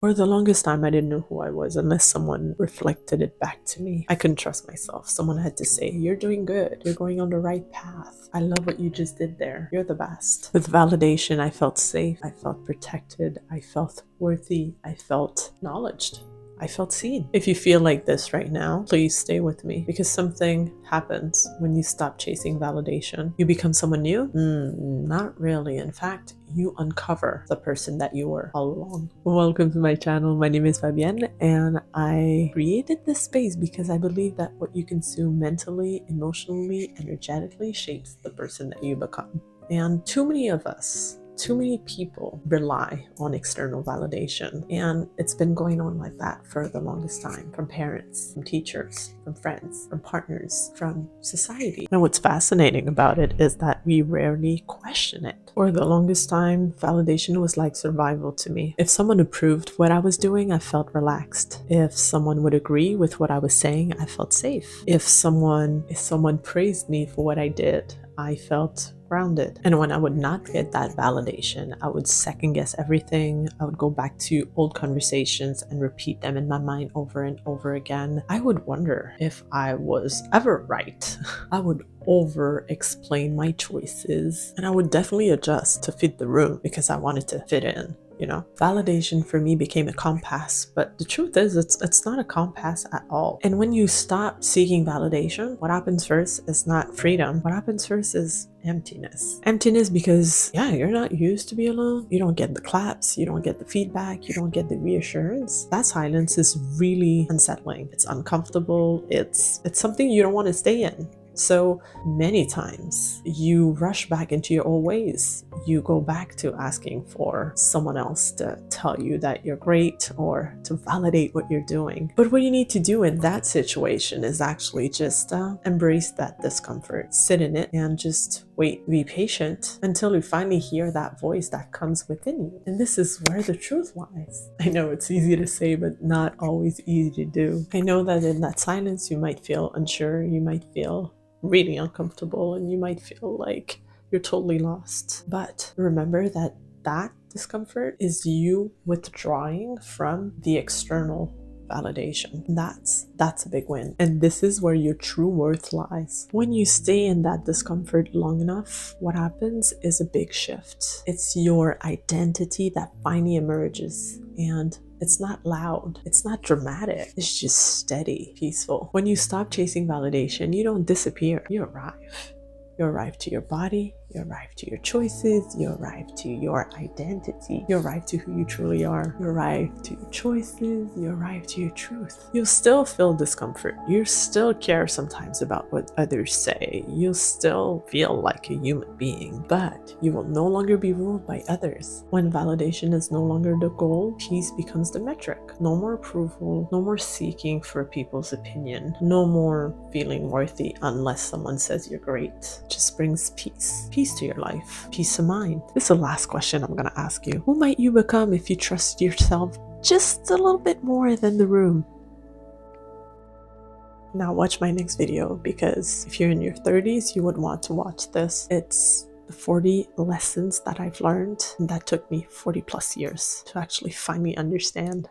For the longest time, I didn't know who I was unless someone reflected it back to me. I couldn't trust myself. Someone had to say, "You're doing good. You're going on the right path. I love what you just did there. You're the best." With validation, I felt safe. I felt protected. I felt worthy. I felt acknowledged. I felt seen. If you feel like this right now, please stay with me, because something happens when you stop chasing validation. You become someone new? Not really. In fact, you uncover the person that you were all along. Welcome to my channel. My name is Fabienne, and I created this space because I believe that what you consume mentally, emotionally, energetically shapes the person that you become. And too many people rely on external validation, and it's been going on like that for the longest time, from parents, from teachers, from friends, from partners, from society. And what's fascinating about it is that we rarely question it. For the longest time, validation was like survival to me. If someone approved what I was doing, I felt relaxed. If someone would agree with what I was saying, I felt safe. If someone praised me for what I did, I felt grounded. And when I would not get that validation, I would second guess everything. I would go back to old conversations and repeat them in my mind over and over again. I would wonder if I was ever right. I would over explain my choices, and I would definitely adjust to fit the room because I wanted to fit in. Validation for me became a compass, but the truth is it's not a compass at all. And when you stop seeking validation, what happens first is not freedom. What happens first is emptiness. Emptiness because, you're not used to be alone. You don't get the claps, you don't get the feedback, you don't get the reassurance. That silence is really unsettling. It's uncomfortable. It's something you don't want to stay in. So many times you rush back into your old ways. You go back to asking for someone else to tell you that you're great or to validate what you're doing. But what you need to do in that situation is actually just embrace that discomfort, sit in it, and just wait, be patient until you finally hear that voice that comes within you. And this is where the truth lies. I know it's easy to say, but not always easy to do. I know that in that silence, you might feel unsure, you might feel really uncomfortable, and you might feel like you're totally lost. But remember that discomfort is you withdrawing from the external validation. That's a big win. And this is where your true worth lies. When you stay in that discomfort long enough, what happens is a big shift. It's your identity that finally emerges, and it's not loud, it's not dramatic, it's just steady, peaceful. When you stop chasing validation, you don't disappear, you arrive. You arrive to your body, you arrive to your choices, you arrive to your identity, you arrive to who you truly are, you arrive to your choices, you arrive to your truth. You'll still feel discomfort, you still care sometimes about what others say, you'll still feel like a human being, but you will no longer be ruled by others. When validation is no longer the goal, peace becomes the metric. No more approval, no more seeking for people's opinion, no more feeling worthy unless someone says you're great. Just brings peace. Peace to your life. Peace of mind. This is the last question I'm going to ask you. Who might you become if you trust yourself just a little bit more than the room? Now watch my next video, because if you're in your 30s, you would want to watch this. It's the 40 lessons that I've learned, and that took me 40 plus years to actually finally understand.